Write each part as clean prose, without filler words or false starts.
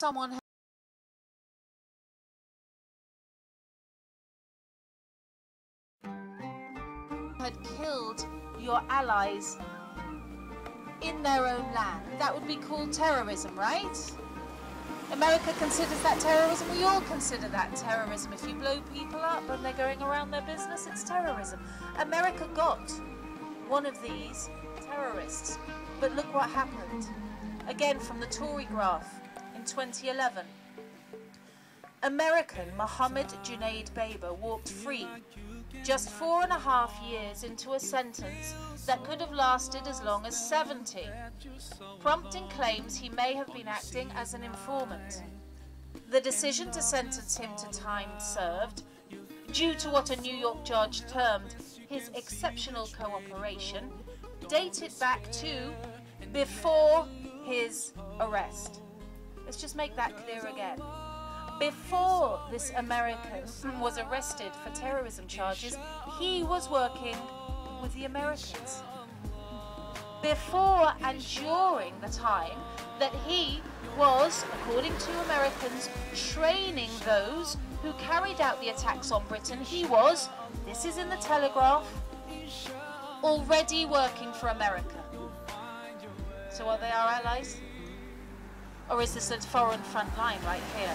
someone had killed your allies in their own land, that would be called terrorism, right? America considers that terrorism. We all consider that terrorism. If you blow people up and they're going around their business, it's terrorism. America got one of these terrorists. But look what happened. Again, from the Tory graph in 2011. American Mohammed Junaid Baber walked free just 4.5 years into a sentence that could have lasted as long as 70, prompting claims he may have been acting as an informant. The decision to sentence him to time served, due to what a New York judge termed his exceptional cooperation, dated back to before his arrest. Let's just make that clear again. Before this American was arrested for terrorism charges, he was working with the Americans. Before and during the time that he was, according to Americans, training those who carried out the attacks on Britain, he was, this is in the Telegraph, already working for America. So are they our allies? Or is this a foreign front line right here?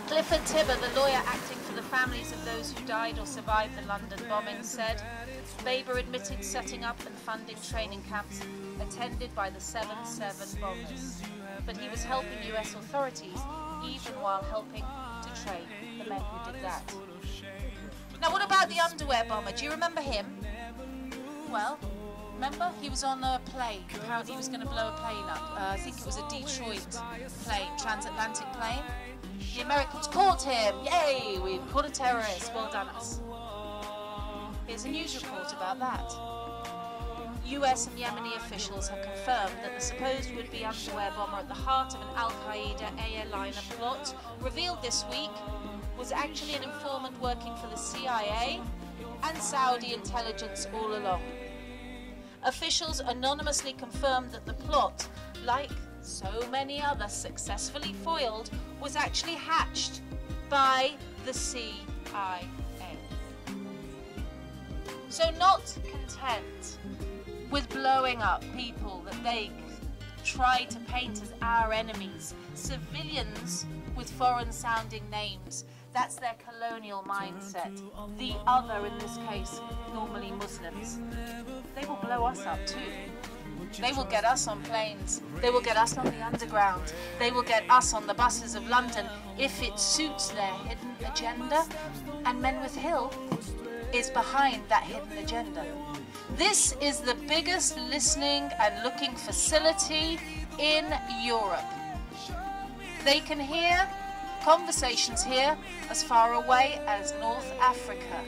Clifford Tibber, the lawyer acting for the families of those who died or survived the London bombing, said Baber admitted setting up and funding training camps attended by the 7/7 bombers. But he was helping US authorities even while helping to train the men who did that. Now what about the underwear bomber? Do you remember him? Well, remember? He was on a plane. Apparently he was going to blow a plane up. I think it was a Detroit plane, transatlantic plane. The Americans caught him. Yay, we've caught a terrorist. Well done us. Here's a news report about that. US and Yemeni officials have confirmed that the supposed would-be underwear bomber at the heart of an Al-Qaeda airliner plot, revealed this week, was actually an informant working for the CIA and Saudi intelligence all along. Officials anonymously confirmed that the plot, like so many others successfully foiled, was actually hatched by the CIA. So not content with blowing up people that they try to paint as our enemies, civilians with foreign-sounding names, that's their colonial mindset. The other, in this case, normally Muslims. They will blow us up too. They will get us on planes. They will get us on the underground. They will get us on the buses of London if it suits their hidden agenda. And Menwith Hill is behind that hidden agenda. This is the biggest listening and looking facility in Europe. They can hear conversations here as far away as North Africa.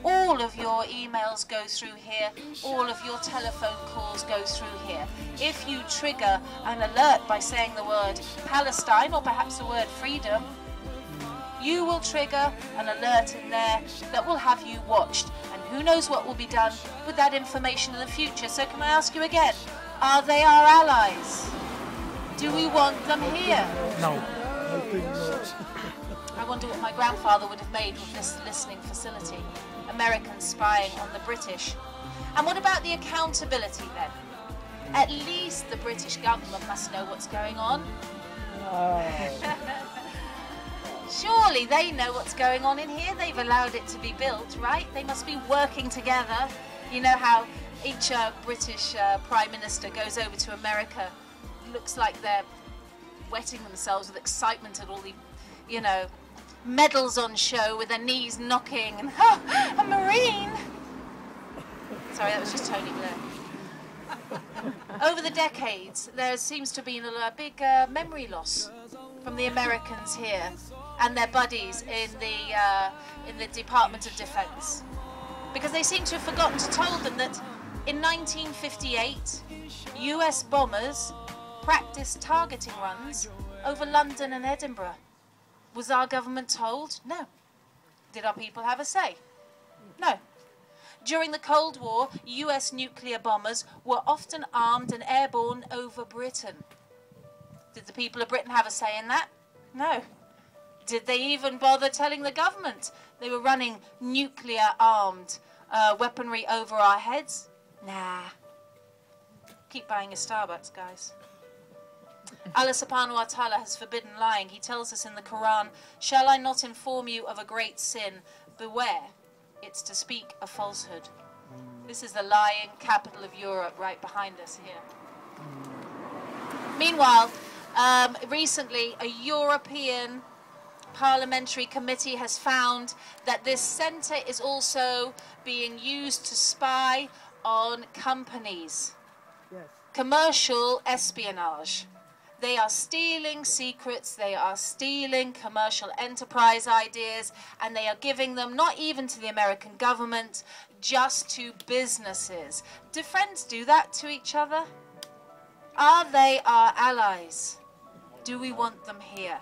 All of your emails go through here, all of your telephone calls go through here. If you trigger an alert by saying the word Palestine or perhaps the word freedom, you will trigger an alert in there that will have you watched. And who knows what will be done with that information in the future. So can I ask you again, are they our allies? Do we want them here? No. I think not. I wonder what my grandfather would have made with this listening facility. Americans spying on the British. And what about the accountability then? At least the British government must know what's going on. Surely they know what's going on in here. They've allowed it to be built, right? They must be working together. You know how each British Prime Minister goes over to America. Looks like they're wetting themselves with excitement at all the, you know, medals on show with their knees knocking and, oh, a Marine! Sorry, that was just Tony Blair. Over the decades, there seems to have been a big memory loss from the Americans here and their buddies in the Department of Defense. Because they seem to have forgotten to tell them that in 1958, US bombers practiced targeting runs over London and Edinburgh. Was our government told? No. Did our people have a say? No. During the Cold War, US nuclear bombers were often armed and airborne over Britain. Did the people of Britain have a say in that? No. Did they even bother telling the government they were running nuclear-armed weaponry over our heads? Nah. Keep buying your Starbucks, guys. Allah subhanahu wa ta'ala has forbidden lying. He tells us in the Quran, "Shall I not inform you of a great sin? Beware, it's to speak a falsehood." This is the lying capital of Europe right behind us here. Meanwhile, recently a European parliamentary committee has found that this centre is also being used to spy on companies. Yes. Commercial espionage. They are stealing secrets, they are stealing commercial enterprise ideas, and they are giving them not even to the American government, just to businesses. Do friends do that to each other? Are they our allies? Do we want them here?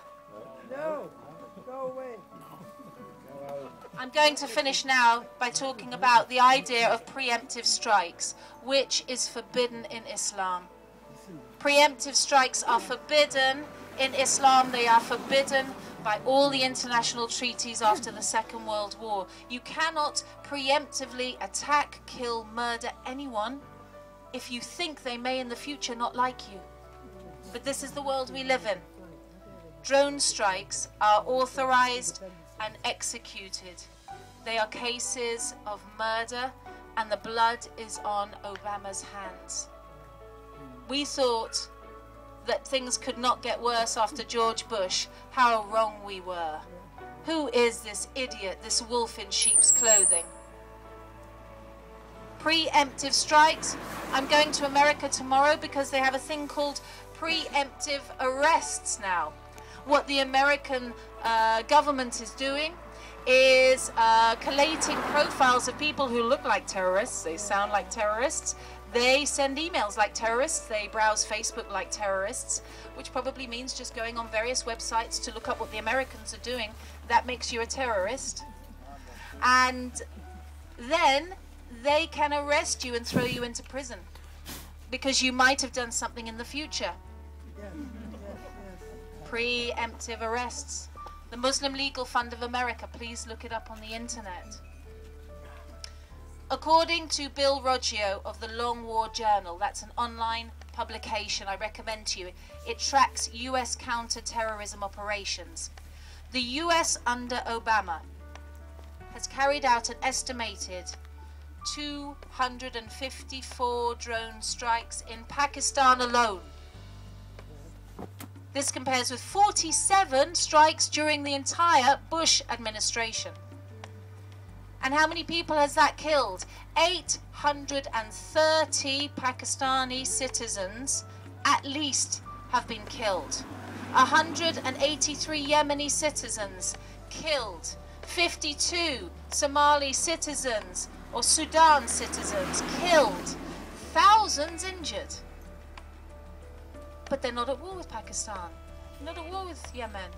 No. Go away. I'm going to finish now by talking about the idea of preemptive strikes, which is forbidden in Islam. Preemptive strikes are forbidden in Islam. They are forbidden by all the international treaties after the Second World War. You cannot preemptively attack, kill, murder anyone if you think they may in the future not like you. But this is the world we live in. Drone strikes are authorized and executed. They are cases of murder, and the blood is on Obama's hands. We thought that things could not get worse after George Bush. How wrong we were. Who is this idiot, this wolf in sheep's clothing? Preemptive strikes. I'm going to America tomorrow because they have a thing called preemptive arrests now. What the American government is doing is collating profiles of people who look like terrorists, they sound like terrorists, they send emails like terrorists, they browse Facebook like terrorists, which probably means just going on various websites to look up what the Americans are doing. That makes you a terrorist. And then they can arrest you and throw you into prison because you might have done something in the future. Preemptive arrests. The Muslim Legal Fund of America, please look it up on the internet. According to Bill Roggio of the Long War Journal, that's an online publication I recommend to you, it tracks US counter-terrorism operations. The US under Obama has carried out an estimated 254 drone strikes in Pakistan alone. This compares with 47 strikes during the entire Bush administration. And how many people has that killed? 830 Pakistani citizens at least have been killed. 183 Yemeni citizens killed. 52 Somali citizens or Sudan citizens killed. Thousands injured. But they're not at war with Pakistan. They're not at war with Yemen.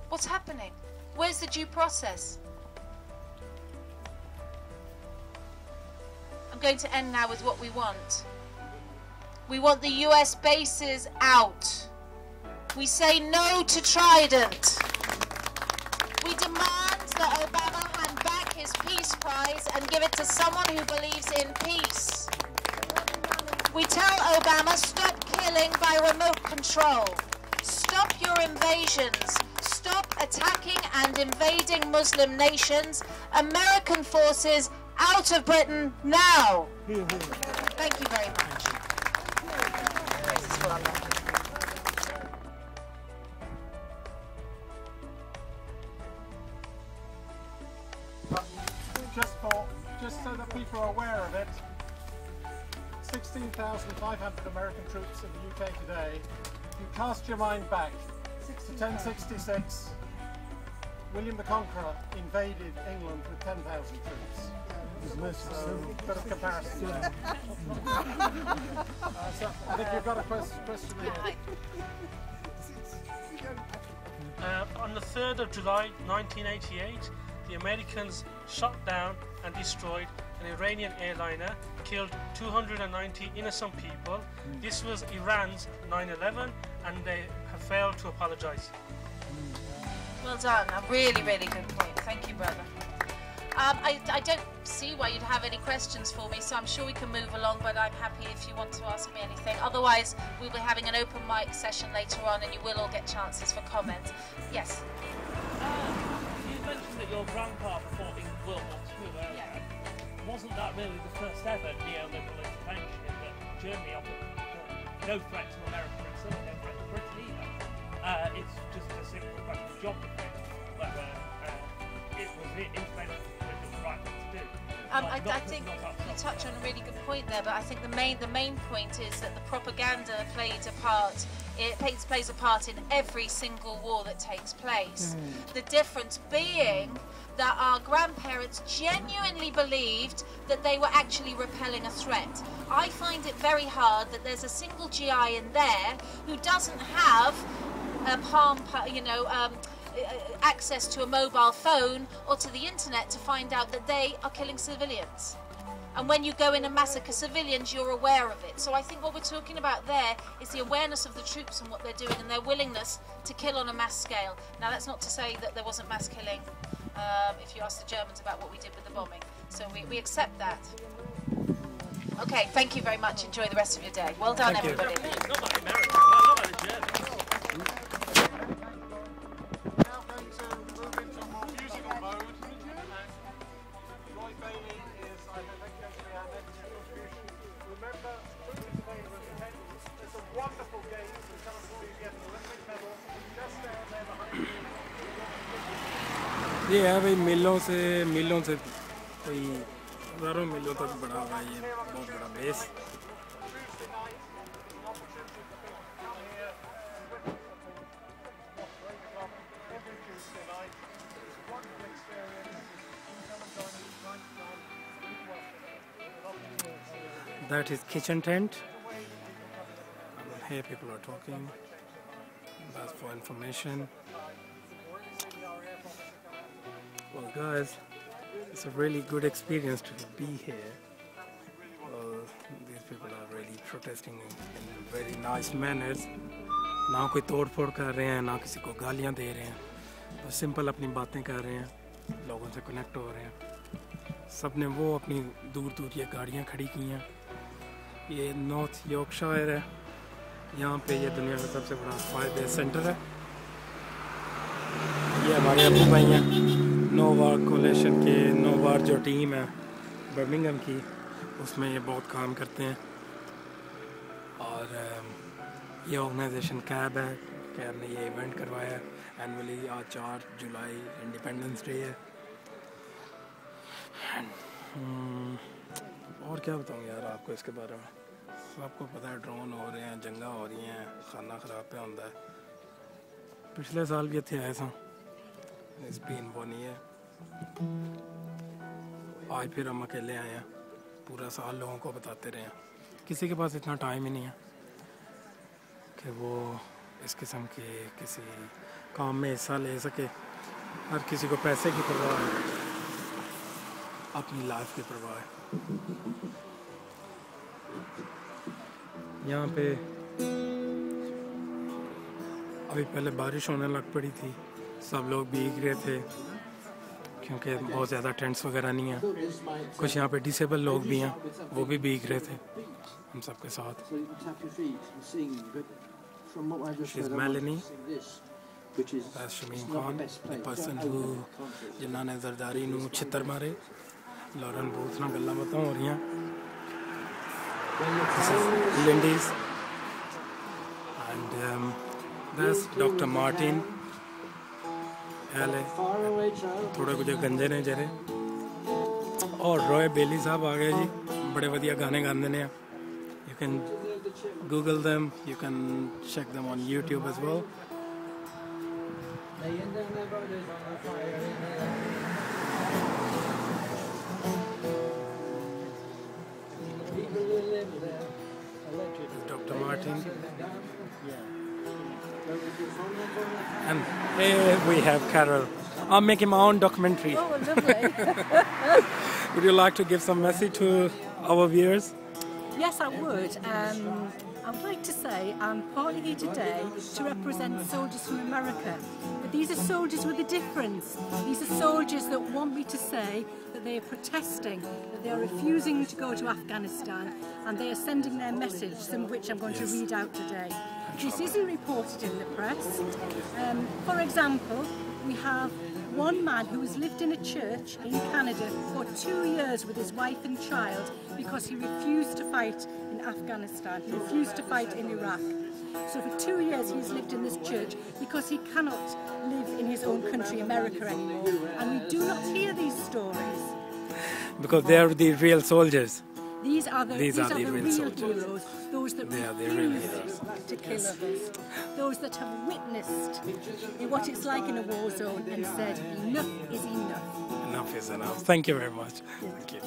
What's happening? Where's the due process? I'm going to end now with what we want. We want the US bases out. We say no to Trident. We demand that Obama hand back his Peace Prize and give it to someone who believes in peace. We tell Obama, stop killing by remote control. Stop your invasions. Stop attacking and invading Muslim nations. American forces out of Britain now. Thank you very much. Just so that people are aware of it, 16,500 American troops in the UK today. If you cast your mind back to 1066, William the Conqueror invaded England with 10,000 troops. So, a bit of comparison there. So I think you've got a question here. On the 3rd of July 1988, the Americans shot down and destroyed an Iranian airliner, killed 290 innocent people. This was Iran's 9/11, and they failed to apologise. Well done. A really, really good point. Thank you, brother. I don't see why you'd have any questions for me, so I'm sure we can move along, but I'm happy if you want to ask me anything. Otherwise, we'll be having an open mic session later on, and you will all get chances for comment. Yes? You mentioned that your grandpa fought in World War II. Wasn't that really the first ever neoliberal intervention that Germany offered? No threat to America itself, no threat to Britain either. It's just a simple question of geography, whether it was intervention that was the right thing to do. I think you touch on a really good point there, but I think the main point is that the propaganda plays a part. It plays a part in every single war that takes place. The difference being that our grandparents genuinely believed that they were actually repelling a threat. I find it very hard that there's a single GI in there who doesn't have a access to a mobile phone or to the internet to find out that they are killing civilians. And when you go in and massacre civilians, you're aware of it. So I think what we're talking about there is the awareness of the troops and what they're doing and their willingness to kill on a mass scale. Now, that's not to say that there wasn't mass killing if you ask the Germans about what we did with the bombing. So we accept that. Okay, thank you very much. Enjoy the rest of your day. Well done, everybody. Not like America, not like the Germans. Now going to move into a more musical mode. Roy Bailey is, I think, going to be our next contribution. Remember, moving today with the medals. There's a wonderful game to come before you get an Olympic medal just down there behind you. ये है भाई मिलों से कोई हज़ारों मिलों तक बड़ा हुआ है ये बहुत बड़ा base Tuesday night, an opportunity for people to come here, every Tuesday night. It's a wonderful experience. You can come and join us right from that is kitchen tent. Here people are talking. That's for information. Well guys, it's a really good experience to be here. Well, these people are really protesting in very nice manners. ना कोई तोड़ फोड़ कर रहे हैं, ना किसी को गालियाँ दे रहे हैं, बस सिंपल अपनी बातें कर रहे हैं, लोगों से कनेक्ट हो रहे हैं। सब ने वो अपनी दूर दूर ये गाड़ियाँ खड़ी की हैं। ये नॉर्थ यॉर्कशायर है, यहाँ पे ये दुनिया का सबसे बड़ा फायर बेस सेंटर है। ये हमारे अबू भाई हैं, नोवार कोलेशन के नोवार जो टीम है बर्मिंघम की, उसमें ये बहुत काम करते हैं। और ये ऑर्गेनाइजेशन कैब है, कैब ने ये इवेंट करवाया है एनुअली। आज 4 जुलाई इंडिपेंडेंस डे है। और क्या बताऊँ यार आपको इसके बारे में, सबको पता है ड्रोन हो रहे हैं, जंगा हो रही हैं, खाना ख़राब पे होता है। पिछले साल भी इतने आए थे, इस बीन वो नहीं है। आज फिर हम अकेले आए हैं, पूरा साल लोगों को बताते रहे हैं। किसी के पास इतना टाइम ही नहीं है कि वो इस किस्म के किसी काम में हिस्सा ले सके। हर किसी को पैसे की परवाह है, अपनी लाइफ की परवाह है। यहाँ पे अभी पहले बारिश होने लग पड़ी थी, सब लोग भीग रहे थे क्योंकि बहुत ज़्यादा टेंट्स वगैरह नहीं हैं। कुछ यहाँ पे डिसेबल लोग भी हैं, वो भी भीग रहे थे हम सबके साथ। She's Melanie, that's Shameen Khan, the person who जिन्होंने जरदारी नू छितर मारे। लॉरेन बूथ ना गल्ला बातां हो रही हैं। This is Lindy's and that's Dr. Martin. थोड़े कुछ गंजे ने जरे। और रॉय बेली साहब आ गए जी, बड़े वधिया गाने गाते हैं। You can Google them, you can check them on YouTube as well. Dr. Martin. And here we have Carol. I'm making my own documentary. Oh, lovely. Would you like to give some message to our viewers? Yes, I would. I would like to say I'm partly here today to represent soldiers from America. But these are soldiers with a difference. These are soldiers that want me to say that they are protesting, that they are refusing to go to Afghanistan, and they are sending their message, some of which I'm going to read out today. This isn't reported in the press. For example, we have one man who has lived in a church in Canada for 2 years with his wife and child because he refused to fight in Afghanistan. He refused to fight in Iraq. So for 2 years he's lived in this church because he cannot live in his own country, America, anymore. And we do not hear these stories. Because they are the real soldiers. These are the real soldiers. heroes, those that refuse to kill others, those that have witnessed what it's like in a war zone and said, enough is enough. Enough is enough. Thank you very much. Thank you.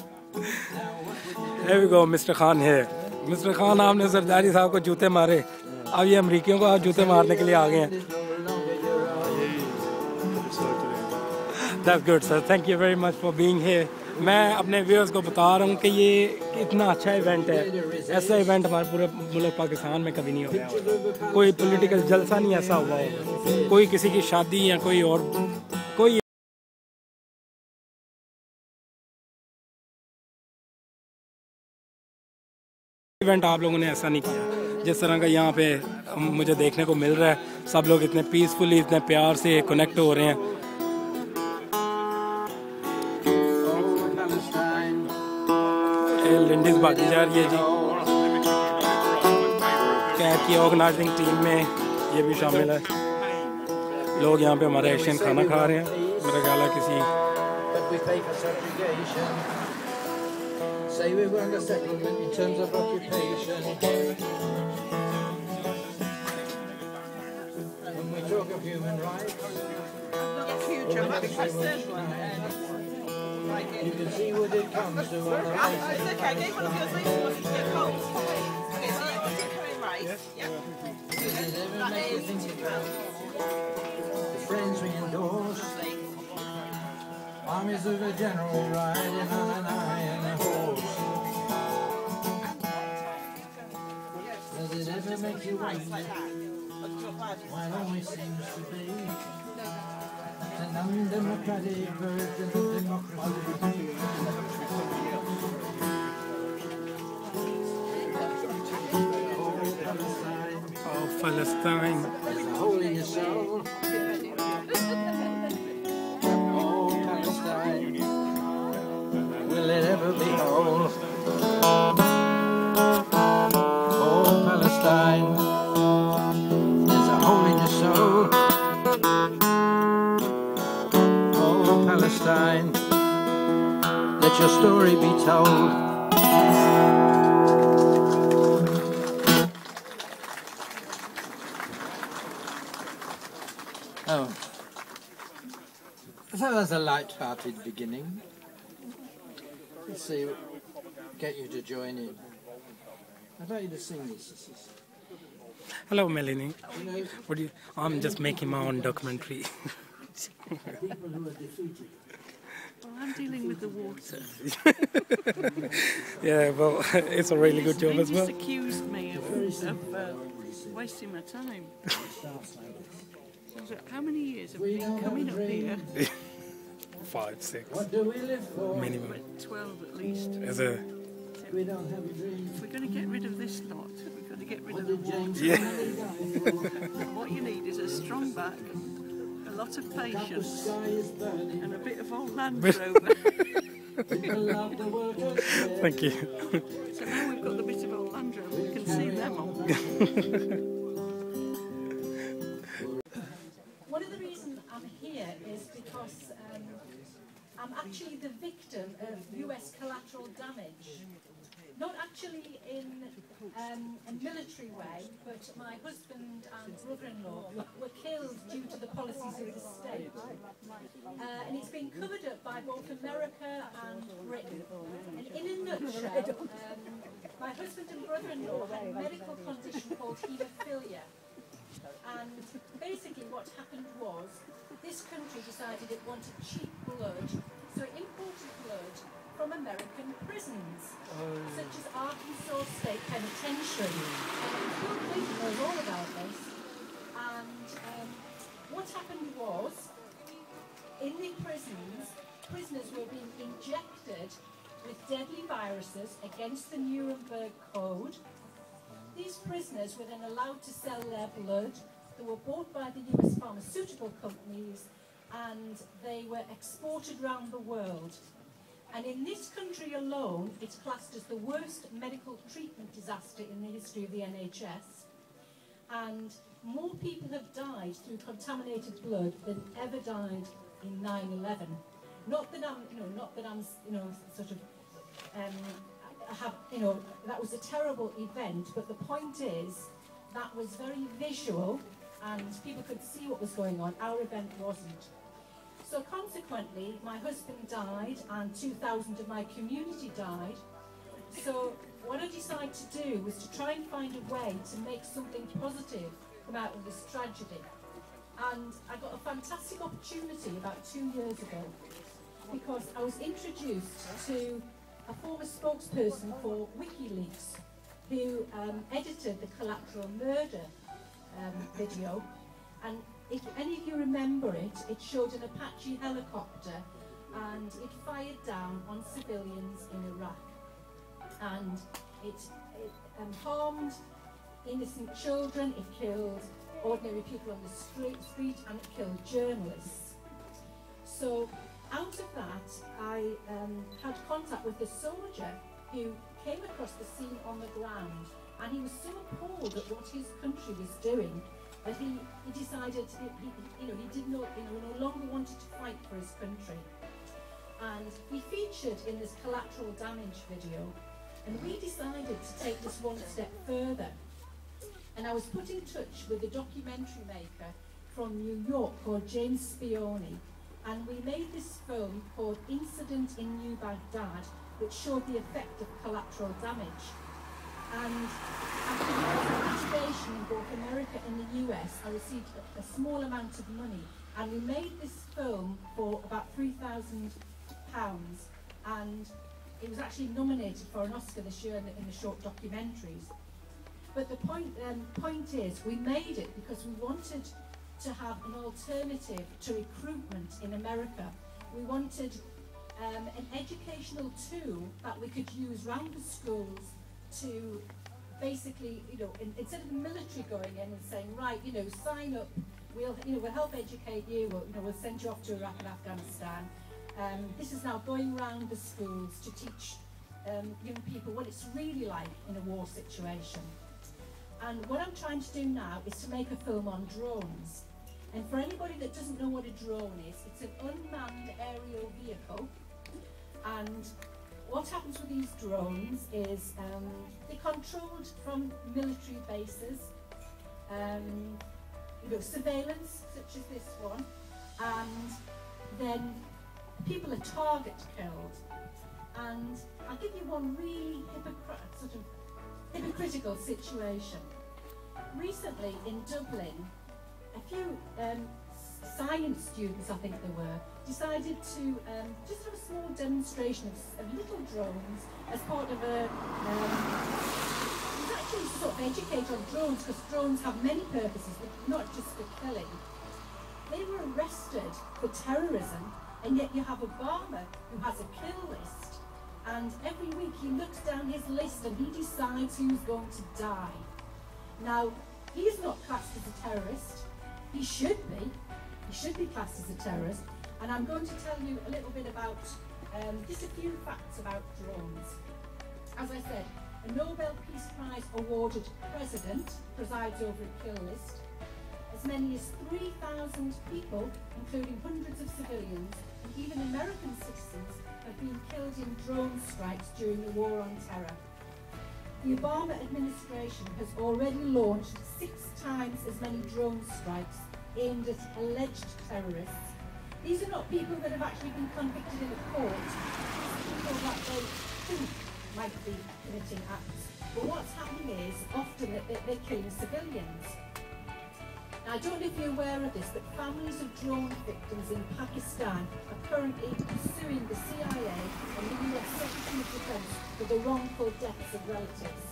Here we go, Mr. Khan here. Mr. Khan, आपने सरदारी साहब को जूते मारे. अब ये अमेरिकियों को आप जूते मारने के लिए आ गए हैं. That's good, sir. Thank you very much for being here. मैं अपने व्यूअर्स को बता रहा हूँ कि ये इतना अच्छा इवेंट है. ऐसा इवेंट हमारे पूरे मुल्क पाकिस्तान में कभी नहीं होया. कोई पॉलिटिकल जलसा नहीं ऐसा हुआ हो. कोई किसी की शादी या कोई और कोई इवेंट आप लोगों ने ऐसा नहीं किया जिस तरह का यहाँ पे मुझे देखने को मिल रहा है. सब लोग इतने पीसफुली, इतने प्यार से कनेक्ट हो रहे हैं. लिंडीज भागी जा रही है जी. कैब की ऑर्गेनाइजिंग टीम में ये भी शामिल है. लोग यहाँ पे हमारा एशियन खाना खा रहे हैं. मेरा ख्याल है किसी Say we weren't a settlement in terms of occupation. When we talk of human rights, you can see what it comes to. It's okay, I gave one of yours later once you get cold. Okay, so you want human rights, yeah. That is The friends we endorse, armies of a general riding on an iron horse. Does it ever make you wonder why it always seems to be an undemocratic version of democracy? Oh, Palestine. There's a hole in your soul. Oh, Palestine. Will it ever be whole? Oh, Palestine. There's a hole in your soul. Oh, Palestine. Let your story be told. Oh, so that's a light-hearted beginning. Let's see, get you to join in. I'd like you to sing this. Hello, Melanie. What do you? I'm just making my own documentary. People who are defeated. Well, I'm dealing with the water. Yeah, well, it's a really good job as well. They just accused me of wasting my time. So how many years have we been coming up here? 5, 6. What do we live for? Minimum. 12 at least. As a We don't have a dream. If we're going to get rid of this lot, we've got to get rid of the water. yeah. What you need is a strong back, a lot of patience, and a bit of old Land Rover. Thank you. So now we've got the bit of old Land Rover, we can see them on. One of the reasons I'm here is because I'm actually the victim of US collateral damage. Not actually in a military way, but my husband and brother-in-law were killed due to the policies of the state. And it's been covered up by both America and Britain. And in a nutshell, my husband and brother-in-law had a medical condition called haemophilia. And basically what happened was, this country decided it wanted cheap blood, so it imported blood from American prisons, such as Arkansas State Penitentiary. Bill Clinton knows all about this. And what happened was, in the prisons, prisoners were being injected with deadly viruses against the Nuremberg Code. These prisoners were then allowed to sell their blood. They were bought by the US pharmaceutical companies and they were exported around the world. And in this country alone, it's classed as the worst medical treatment disaster in the history of the NHS. And more people have died through contaminated blood than ever died in 9/11. Not that I'm, sort of, that was a terrible event, but the point is, that was very visual and people could see what was going on. Our event wasn't. So consequently, my husband died and 2,000 of my community died. So what I decided to do was to try and find a way to make something positive come out of this tragedy. And I got a fantastic opportunity about 2 years ago because I was introduced to a former spokesperson for WikiLeaks who edited the Collateral Murder video. And if any of you remember it, it showed an Apache helicopter and it fired down on civilians in Iraq. And it harmed innocent children, it killed ordinary people on the street, and it killed journalists. So out of that, I had contact with a soldier who came across the scene on the ground, and he was so appalled at what his country was doing that he decided he no longer wanted to fight for his country. And he featured in this collateral damage video, and we decided to take this one step further. And I was put in touch with a documentary maker from New York called James Spioni, and we made this film called Incident in New Baghdad, which showed the effect of collateral damage. And after years of activation in both America and the US, I received a small amount of money, and we made this film for about £3,000, and it was actually nominated for an Oscar this year in the short documentaries. But the point is, we made it because we wanted to have an alternative to recruitment in America. We wanted an educational tool that we could use around the schools to basically, instead of the military going in and saying, right, sign up, we'll help educate you, we'll send you off to Iraq and Afghanistan. This is now going around the schools to teach young people what it's really like in a war situation. And what I'm trying to do now is to make a film on drones. And for anybody that doesn't know what a drone is, it's an unmanned aerial vehicle. And what happens with these drones is they're controlled from military bases, surveillance, such as this one, and then people are target killed. And I'll give you one really hypocritical situation. Recently in Dublin, a few science students, I think they were, decided to just have a small demonstration of little drones as part of a... it was actually to sort of educate on drones, because drones have many purposes, but not just for killing. They were arrested for terrorism, and yet you have Obama, who has a kill list, and every week he looks down his list and he decides who's going to die. Now, he's not classed as a terrorist. He should be. He should be classed as a terrorist. And I'm going to tell you a little bit about, just a few facts about drones. As I said, a Nobel Peace Prize awarded president presides over a kill list. As many as 3,000 people, including hundreds of civilians, and even American citizens, have been killed in drone strikes during the war on terror. The Obama administration has already launched 6 times as many drone strikes aimed at alleged terrorists. These are not people that have actually been convicted in a court. These are people that they think might be committing acts. But what's happening is often that they're killing civilians. Now, I don't know if you're aware of this, but families of drone victims in Pakistan are currently suing the CIA and the US Secretary of Defence for the wrongful deaths of relatives.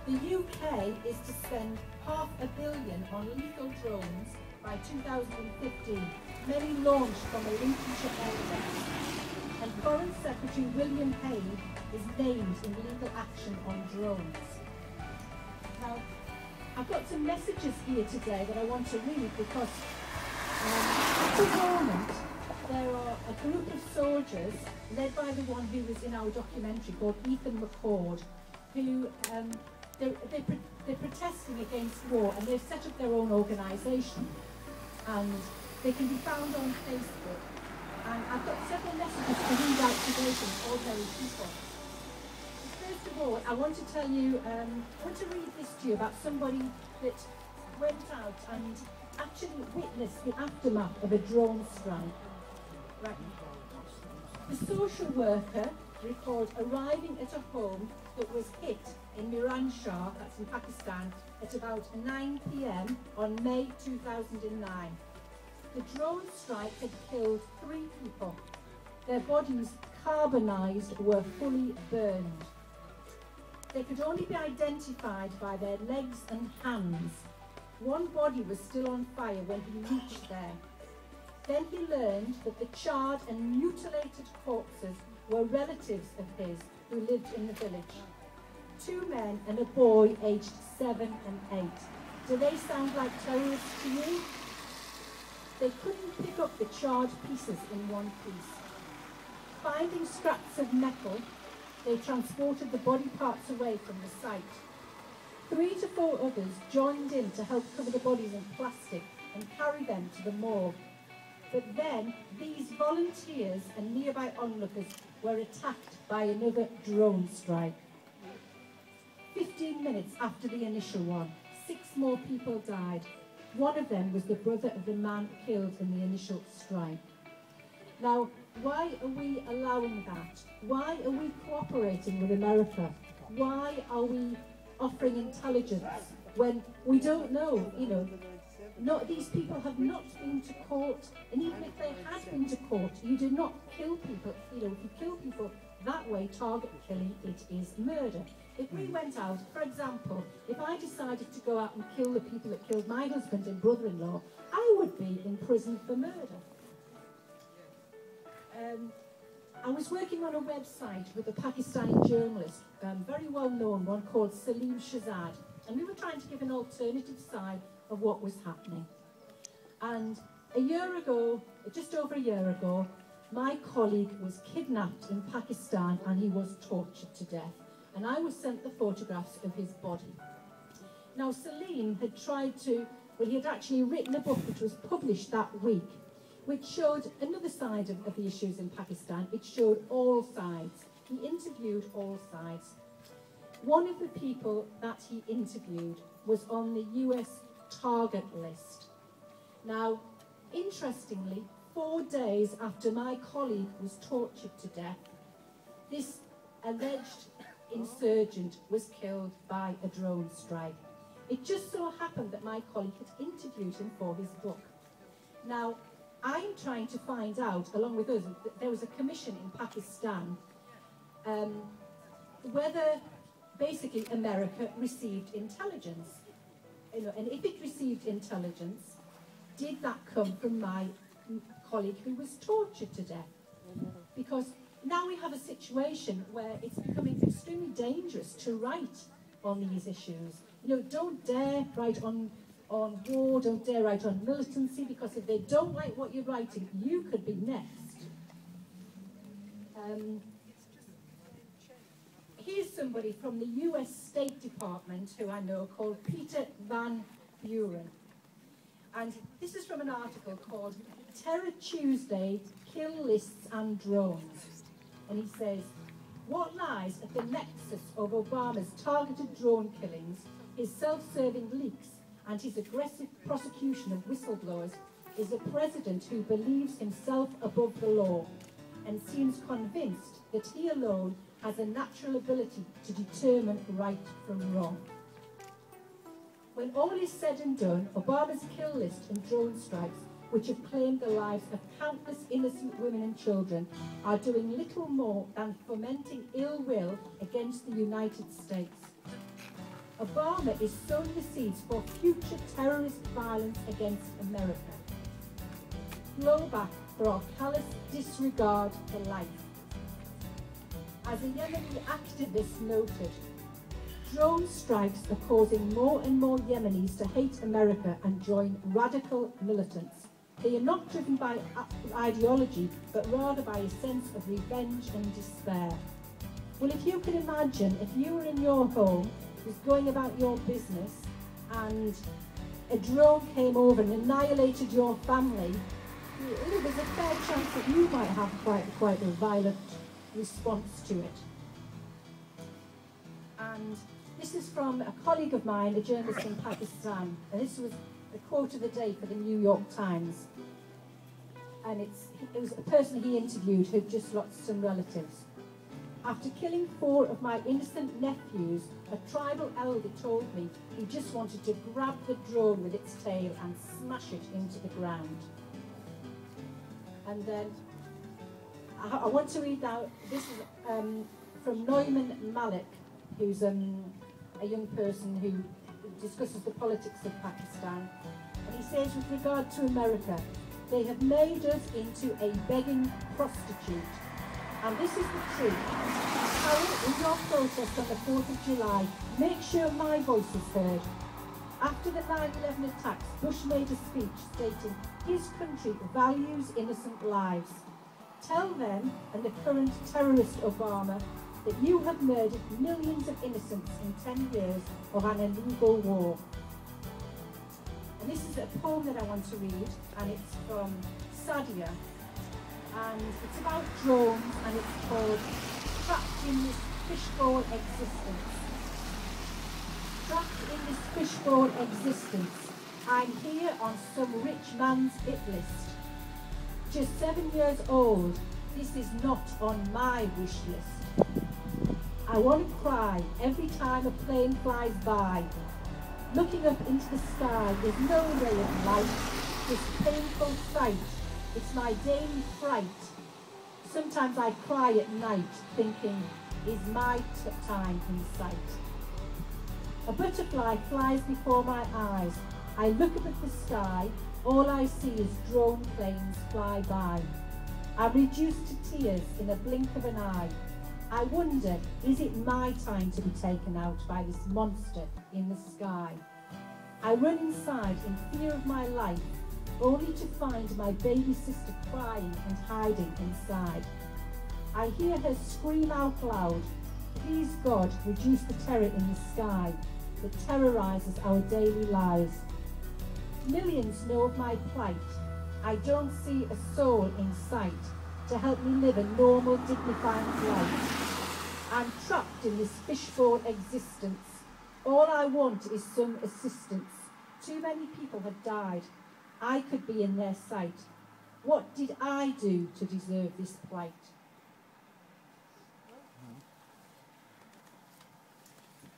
The UK is to spend £500 million on lethal drones by 2015, many launched from a Lincolnshire area. And Foreign Secretary William Hague is named in legal action on drones. Now, I've got some messages here today that I want to read because at the moment there are a group of soldiers led by the one who was in our documentary called Ethan McCord, who they're protesting against war, and they've set up their own organisation, and they can be found on Facebook. And I've got several messages to read out today from ordinary people. First of all, I want to tell you, I want to read this to you about somebody that went out and actually witnessed the aftermath of a drone strike. Right. The social worker recalled arriving at a home that was hit in Miran Shah, that's in Pakistan, at about 9 p.m. on May 2009. The drone strike had killed 3 people. Their bodies, carbonised, were fully burned. They could only be identified by their legs and hands. One body was still on fire when he reached there. Then he learned that the charred and mutilated corpses were relatives of his who lived in the village. 2 men and a boy aged 7 and 8. Do they sound like terrorists to you? They couldn't pick up the charred pieces in one piece. Finding scraps of metal, they transported the body parts away from the site. 3 to 4 others joined in to help cover the bodies in plastic and carry them to the morgue. But then, these volunteers and nearby onlookers were attacked by another drone strike. 15 minutes after the initial one, 6 more people died. One of them was the brother of the man killed in the initial strike. Now, why are we allowing that? Why are we cooperating with America? Why are we offering intelligence when we don't know, these people have not been to court, and even if they had been to court, you do not kill people. If you kill people that way, target killing, it is murder. If we went out, for example, if I decided to go out and kill the people that killed my husband and brother-in-law, I would be in prison for murder. I was working on a website with a Pakistani journalist, very well known, one called Salim Shahzad, and we were trying to give an alternative side of what was happening. And a year ago, just over a year ago, my colleague was kidnapped in Pakistan and he was tortured to death. And I was sent the photographs of his body. Now, Salim had he had actually written a book which was published that week, which showed another side of the issues in Pakistan. It showed all sides. He interviewed all sides. One of the people that he interviewed was on the US target list. Now, interestingly, 4 days after my colleague was tortured to death, this alleged insurgent was killed by a drone strike. It just so happened that my colleague had interviewed him for his book. Now, I'm trying to find out, along with others, there was a commission in Pakistan, whether basically America received intelligence. And if it received intelligence, did that come from my colleague who was tortured to death? Because now we have a situation where it's becoming extremely dangerous to write on these issues. Don't dare write on war, don't dare write on militancy, because if they don't like what you're writing, you could be next. Here's somebody from the US State Department who I know called Peter Van Buren. And this is from an article called Terror Tuesday, Kill Lists and Drones. And he says, what lies at the nexus of Obama's targeted drone killings, his self-serving leaks, and his aggressive prosecution of whistleblowers is a president who believes himself above the law and seems convinced that he alone has a natural ability to determine right from wrong. When all is said and done, Obama's kill list and drone strikes, which have claimed the lives of countless innocent women and children, are doing little more than fomenting ill will against the United States. Obama is sowing the seeds for future terrorist violence against America. Blowback for our callous disregard for life. As a Yemeni activist noted, drone strikes are causing more and more Yemenis to hate America and join radical militants. They are not driven by ideology, but rather by a sense of revenge and despair. Well, if you can imagine, if you were in your home, was going about your business, and a drone came over and annihilated your family, there's a fair chance that you might have quite a violent response to it. And this is from a colleague of mine, a journalist in Pakistan, and this was the quote of the day for the New York Times. And it was a person he interviewed who'd just lost some relatives. After killing 4 of my innocent nephews, a tribal elder told me he just wanted to grab the drone with its tail and smash it into the ground. And then I want to read out, this is from Neumann Malik, who's a young person who discusses the politics of Pakistan. And he says, with regard to America, they have made us into a begging prostitute. And this is the truth. Carol, in your protest on the 4th of July, make sure my voice is heard. After the 9/11 attacks, Bush made a speech stating his country values innocent lives. Tell them, and the current terrorist Obama, that you have murdered millions of innocents in 10 years of an illegal war. And this is a poem that I want to read, and it's from Sadia. And it's about drones, and it's called Trapped in This Fishbowl Existence. Trapped in this fishbowl existence, I'm here on some rich man's hit list. Just 7 years old, this is not on my wish list. I want to cry every time a plane flies by. Looking up into the sky with no ray of light, this painful sight, it's my daily fright. Sometimes I cry at night, thinking, is my time in sight? A butterfly flies before my eyes. I look up at the sky, all I see is drone planes fly by. I'm reduced to tears in a blink of an eye. I wonder, is it my time to be taken out by this monster in the sky? I run inside in fear of my life, only to find my baby sister crying and hiding inside. I hear her scream out loud, please God, reduce the terror in the sky that terrorizes our daily lives. Millions know of my plight. I don't see a soul in sight to help me live a normal, dignified life. I'm trapped in this fishbowl existence. All I want is some assistance. Too many people have died. I could be in their sight. What did I do to deserve this plight?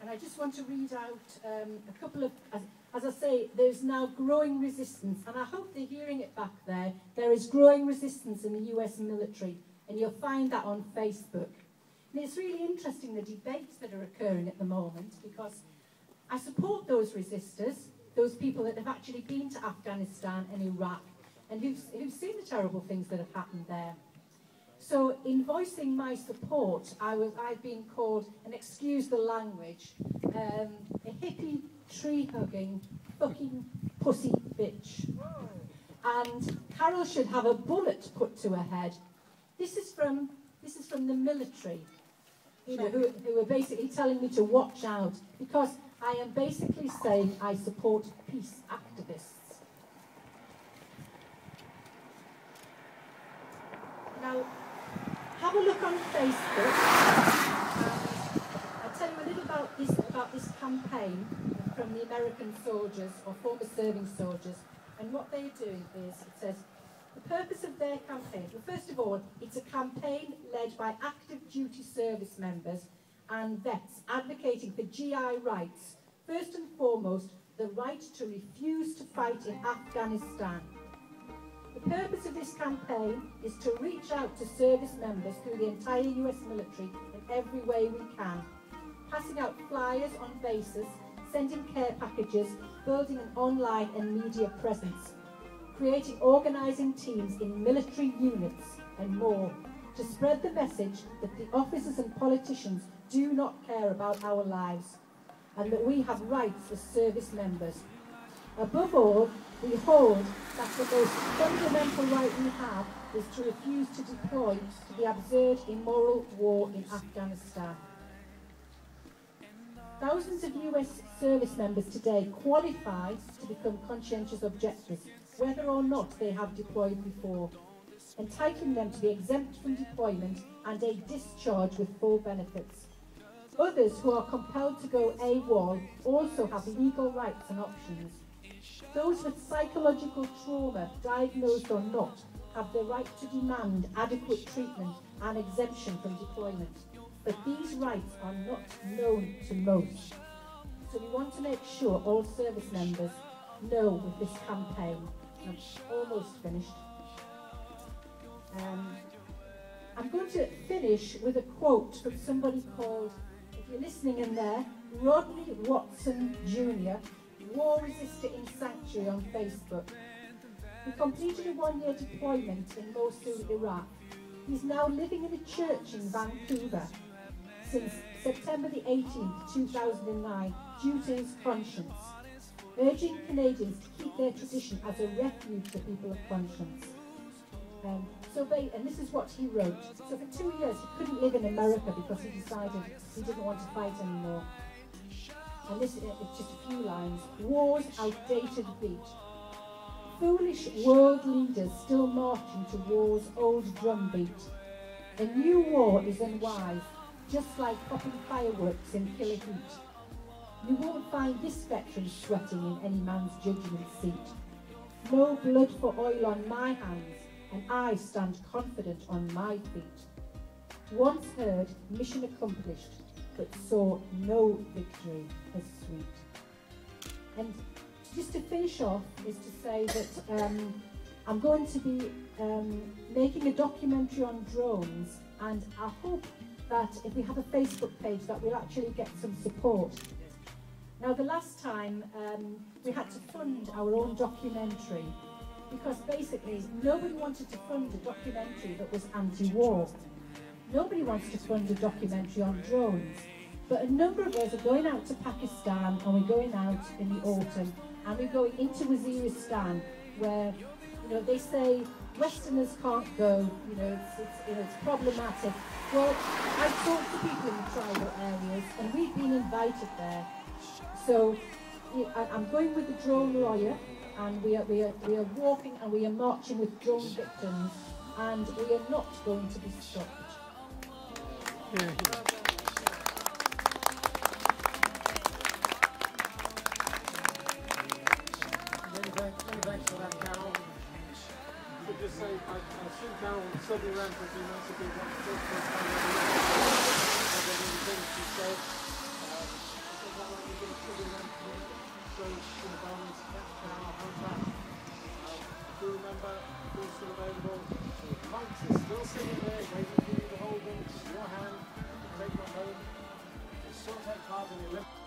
And I just want to read out a couple of, as I say, there's now growing resistance, and I hope they're hearing it back there. There is growing resistance in the US military, and you'll find that on Facebook. And it's really interesting, the debates that are occurring at the moment, because I support those resistors, those people that have actually been to Afghanistan and Iraq, and who've seen the terrible things that have happened there. So in voicing my support, I've been called, and excuse the language, a hippie, tree-hugging, fucking pussy bitch. And Carol should have a bullet put to her head. This is from the military, you know, who are basically telling me to watch out, because I am basically saying I support peace activists. Now, have a look on Facebook, and I'll tell you a little about this campaign from the American soldiers, or former serving soldiers, and what they're doing is, it says, the purpose of their campaign, well, first of all, it's a campaign led by active duty service members and vets advocating for GI rights, first and foremost the right to refuse to fight in Afghanistan. The purpose of this campaign is to reach out to service members through the entire US military in every way we can, passing out flyers on bases, sending care packages, building an online and media presence, creating organising teams in military units and more, to spread the message that the officers and politicians do not care about our lives and that we have rights as service members. Above all, we hold that the most fundamental right we have is to refuse to deploy to the absurd, immoral war in Afghanistan. Thousands of US service members today qualify to become conscientious objectors, whether or not they have deployed before, entitling them to be exempt from deployment and a discharge with full benefits. Others who are compelled to go AWOL also have legal rights and options. Those with psychological trauma, diagnosed or not, have the right to demand adequate treatment and exemption from deployment. But these rights are not known to most. So we want to make sure all service members know with this campaign. I'm almost finished. I'm going to finish with a quote from somebody called, if you're listening in there, Rodney Watson Jr., War Resistor in Sanctuary on Facebook. He completed a one-year deployment in Mosul, Iraq. He's now living in a church in Vancouver since September the 18th, 2009, due to his conscience, urging Canadians to keep their tradition as a refuge for people of conscience. And this is what he wrote. So for 2 years he couldn't live in America because he decided he didn't want to fight anymore. And this is just a few lines. War's outdated beat. Foolish world leaders still marching to war's old drumbeat. A new war is unwise, just like popping fireworks in killer heat. You won't find this veteran sweating in any man's judgment seat. No blood for oil on my hands, and I stand confident on my feet. Once heard, mission accomplished, but saw no victory as sweet. And just to finish off is to say that I'm going to be making a documentary on drones, and I hope that if we have a Facebook page that we'll actually get some support. Now the last time we had to fund our own documentary because basically nobody wanted to fund a documentary that was anti-war. Nobody wants to fund a documentary on drones. But a number of us are going out to Pakistan, and we're going out in the autumn, and we're going into Waziristan, where they say Westerners can't go. It's problematic. Well, I've talked to people in the tribal areas, and we've been invited there. So I'm going with the drone lawyer, and we are walking and we are marching with drone victims, and we are not going to be stopped. Many thanks for that, Carol. I should just say, I assume Carol suddenly ran for a few months ago to talk to us about the things she said. So, by all means, catch our contact. Do remember, we're still available. The mics are still sitting there, waiting for you to hold them in your hand, take them home. Just sort of take part in the Olympics.